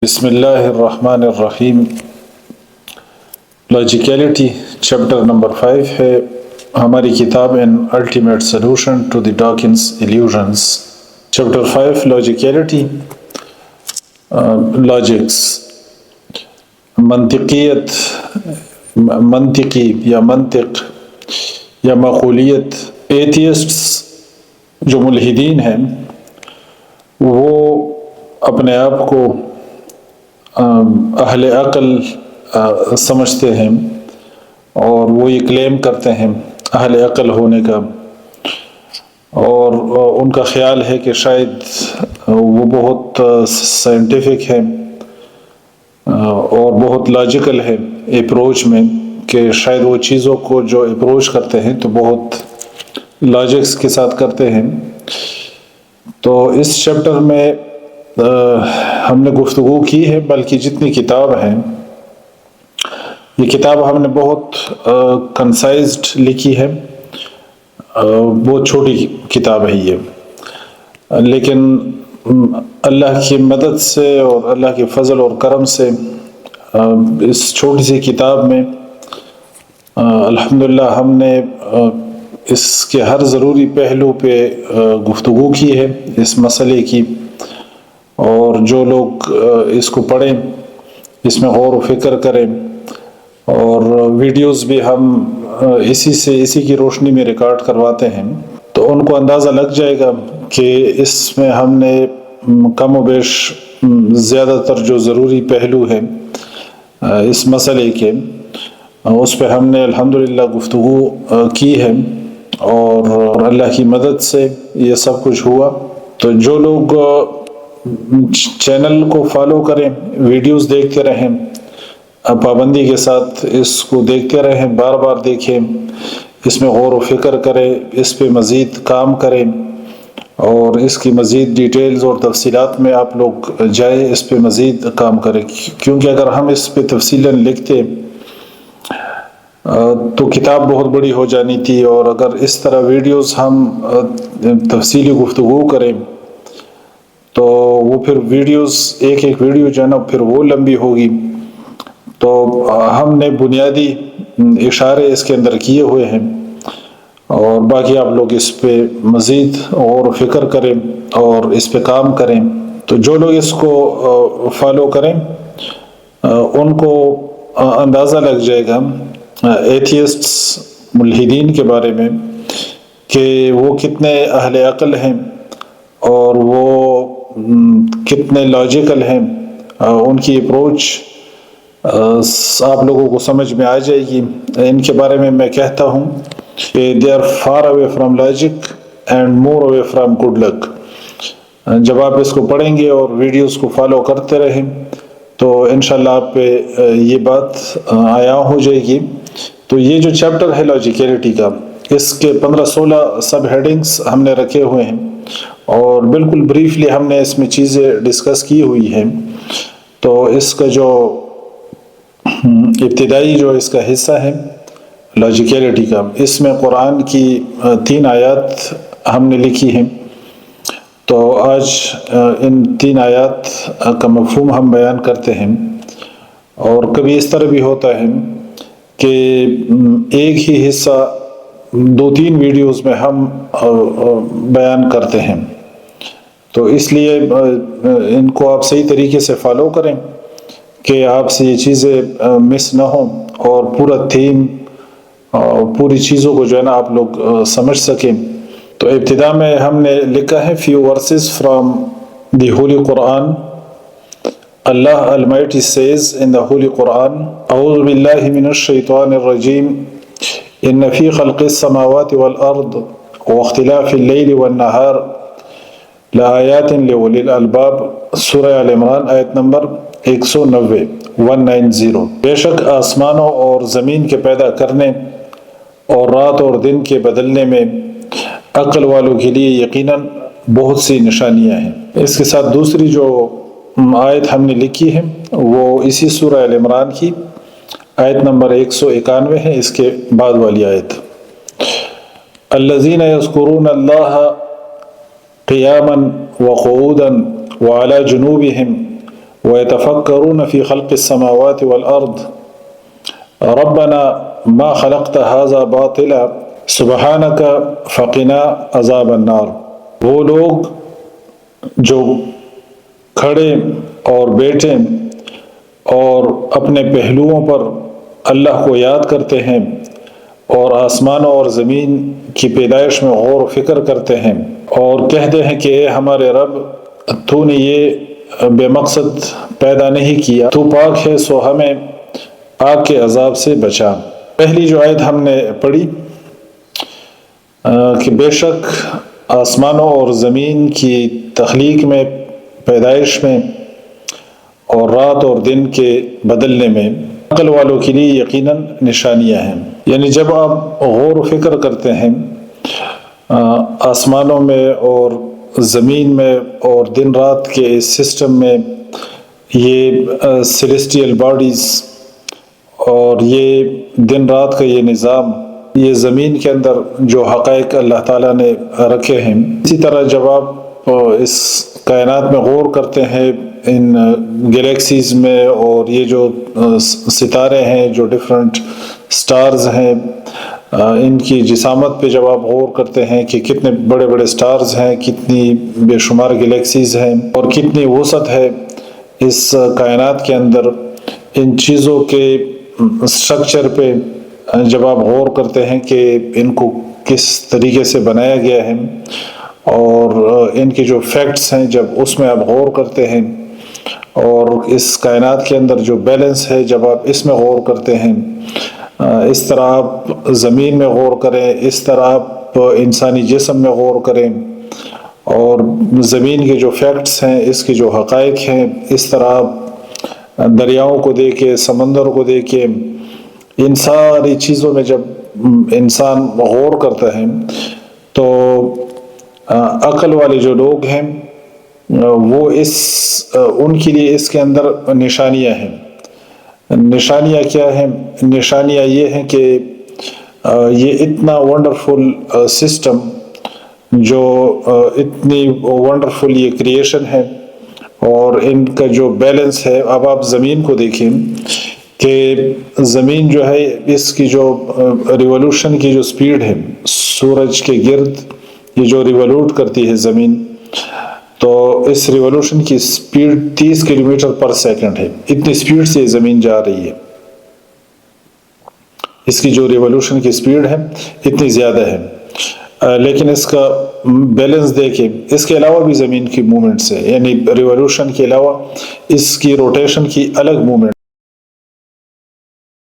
بسم اللہ الرحمن الرحیم۔ لاجیکیلٹی چیپٹر نمبر 5 ہے ہماری کتاب an ultimate solution to the Dawkins illusions. Chapter 5 logicality, logics, منطقیت، منطقی یا منطق یا معقولیت۔ ایتھیسٹس جو ملحدین ہیں وہ اپنے آپ کو اہل عقل سمجھتے ہیں اور وہ یہ کلیم کرتے ہیں اہل عقل ہونے کا، اور ان کا خیال ہے کہ شاید وہ بہت سائنٹیفک ہے اور بہت لاجیکل ہے اپروچ میں، کہ شاید وہ چیزوں کو جو اپروچ کرتے ہیں تو بہت لاجکس کے ساتھ کرتے ہیں۔ تو اس چیپٹر میں ہم نے گفتگو کی ہے، بلکہ جتنی کتاب ہیں یہ کتاب ہم نے بہت کنسائزڈ لکھی ہے، بہت چھوٹی کتاب ہے یہ، لیکن اللہ کی مدد سے اور اللہ کے فضل اور کرم سے اس چھوٹی سی کتاب میں الحمدللہ ہم نے اس کے ہر ضروری پہلو پہ گفتگو کی ہے اس مسئلے کی، اور جو لوگ اس کو پڑھیں، اس میں غور و فکر کریں، اور ویڈیوز بھی ہم اسی کی روشنی میں ریکارڈ کرواتے ہیں، تو ان کو اندازہ لگ جائے گا کہ اس میں ہم نے کم و بیش زیادہ تر جو ضروری پہلو ہیں اس مسئلے کے، اس پہ ہم نے الحمدللہ گفتگو کی ہے، اور اللہ کی مدد سے یہ سب کچھ ہوا۔ تو جو لوگ چینل کو فالو کریں، ویڈیوز دیکھتے رہیں، پابندی کے ساتھ اس کو دیکھتے رہیں، بار بار دیکھیں، اس میں غور و فکر کریں، اس پہ مزید کام کریں، اور اس کی مزید ڈیٹیلز اور تفصیلات میں آپ لوگ جائیں، اس پہ مزید کام کریں، کیونکہ اگر ہم اس پہ تفصیلاً لکھتے تو کتاب بہت بڑی ہو جانی تھی، اور اگر اس طرح ویڈیوز ہم تفصیلی گفتگو کریں تو وہ پھر ویڈیوز ایک ویڈیو جو ہے نا پھر وہ لمبی ہوگی۔ تو ہم نے بنیادی اشارے اس کے اندر کیے ہوئے ہیں، اور باقی آپ لوگ اس پہ مزید غور و فکر کریں اور اس پہ کام کریں۔ تو جو لوگ اس کو فالو کریں ان کو اندازہ لگ جائے گا ایتھیسٹس ملحدین کے بارے میں کہ وہ کتنے اہل عقل ہیں اور وہ کتنے لاجیکل ہیں، ان کی اپروچ آپ لوگوں کو سمجھ میں آ جائے گی۔ ان کے بارے میں کہتا ہوں کہ they are far away from logic and more away from good luck۔ جب آپ اس کو پڑھیں گے اور ویڈیوز کو فالو کرتے رہیں تو انشاءاللہ آپ پہ یہ بات عیاں ہو جائے گی۔ تو یہ جو چیپٹر ہے لاجیکیلٹی کا، اس کے 15-16 سب ہیڈنگز ہم نے رکھے ہوئے ہیں، اور بالکل بریفلی ہم نے اس میں چیزیں ڈسکس کی ہوئی ہیں۔ تو اس کا جو ابتدائی جو اس کا حصہ ہے لاجیکیلٹی کا، اس میں قرآن کی 3 آیات ہم نے لکھی ہیں۔ تو آج ان 3 آیات کا مفہوم ہم بیان کرتے ہیں، اور کبھی اس طرح بھی ہوتا ہے کہ ایک ہی حصہ 2-3 ویڈیوز میں ہم بیان کرتے ہیں، تو اس لیے ان کو آپ صحیح طریقے سے فالو کریں کہ آپ سے یہ چیزیں مس نہ ہوں، اور پورا تھیم پوری چیزوں کو جو ہے نا آپ لوگ سمجھ سکیں۔ تو ابتدا میں ہم نے لکھا ہے few verses from the Holy Quran۔ Allah Almighty says in the Holy Quran، اعوذ باللہ من الشیطان الرجیم، ان فی خلق السماوات والارض واختلاف اللیل والنہار لآیات لأولی الالباب۔ سورہ آل عمران آیت نمبر 190۔ بے شک آسمانوں اور زمین کے پیدا کرنے اور رات اور دن کے بدلنے میں عقل والوں کے لیے یقیناً بہت سی نشانیاں ہیں۔ اس کے ساتھ دوسری جو آیت ہم نے لکھی ہے وہ اسی سورہ آل عمران کی آیت نمبر 191 ہے، اس کے بعد والی آیت، الذین یذکرون اللہ قیاما وقعودا وعلی جنوبہم ويتفكرون في خلق السماوات والأرض ربنا ما خلقت هذا باطلا سبحانك فقنا عذاب النار۔ وہ لوگ جو کھڑے اور بیٹھے اور اپنے پہلوؤں پر اللہ کو یاد کرتے ہیں اور آسمانوں اور زمین کی پیدائش میں غور و فکر کرتے ہیں اور کہتے ہیں کہ اے ہمارے رب، تو نے یہ بے مقصد پیدا نہیں کیا، تو پاک ہے، سو ہمیں آگ کے عذاب سے بچا۔ پہلی جو آیت ہم نے پڑھی کہ بے شک آسمانوں اور زمین کی تخلیق میں، پیدائش میں اور رات اور دن کے بدلنے میں عقل والوں کے لیے یقیناً نشانیاں ہیں۔ یعنی جب آپ غور و فکر کرتے ہیں آسمانوں میں اور زمین میں اور دن رات کے اس سسٹم میں، یہ سیلیسٹیل باڈیز اور یہ دن رات کا یہ نظام، یہ زمین کے اندر جو حقائق اللہ تعالیٰ نے رکھے ہیں، اسی طرح جب آپ اس کائنات میں غور کرتے ہیں، ان گلیکسیز میں، اور یہ جو ستارے ہیں، جو ڈیفرنٹ سٹارز ہیں، ان کی جسامت پہ جب آپ غور کرتے ہیں کہ کتنے بڑے بڑے سٹارز ہیں، کتنی بے شمار گلیکسیز ہیں اور کتنی وسعت ہے اس کائنات کے اندر، ان چیزوں کے سٹرکچر پہ جب آپ غور کرتے ہیں کہ ان کو کس طریقے سے بنایا گیا ہے اور ان کی جو فیکٹس ہیں، جب اس میں آپ غور کرتے ہیں اور اس کائنات کے اندر جو بیلنس ہے جب آپ اس میں غور کرتے ہیں، اس طرح آپ زمین میں غور کریں، اس طرح آپ انسانی جسم میں غور کریں اور زمین کے جو فیکٹس ہیں، اس کے جو حقائق ہیں، اس طرح آپ دریاؤں کو دیکھیں، سمندر کو دیکھیں، ان ساری چیزوں میں جب انسان غور کرتا ہے تو عقل والے جو لوگ ہیں وہ ان کے لیے اس کے اندر نشانیاں ہیں۔ نشانیاں کیا ہیں؟ نشانیاں یہ ہیں کہ یہ اتنا ونڈرفل سسٹم، جو اتنی ونڈرفل یہ کریشن ہے اور ان کا جو بیلنس ہے۔ اب آپ زمین کو دیکھیں کہ زمین جو ہے، اس کی جو ریولوشن کی جو سپیڈ ہے، سورج کے گرد یہ جو ریولوٹ کرتی ہے زمین، تو اس ریولوشن کی سپیڈ 30 کلومیٹر پر سیکنڈ ہے۔ اتنی سپیڈ سے زمین جا رہی ہے، اس کی جو ریولوشن کی سپیڈ ہے اتنی زیادہ ہے، لیکن اس کا بیلنس دیکھیں، اس کے علاوہ بھی زمین کی مومنٹس ہے، یعنی ریولوشن کے علاوہ اس کی روٹیشن کی الگ مومنٹ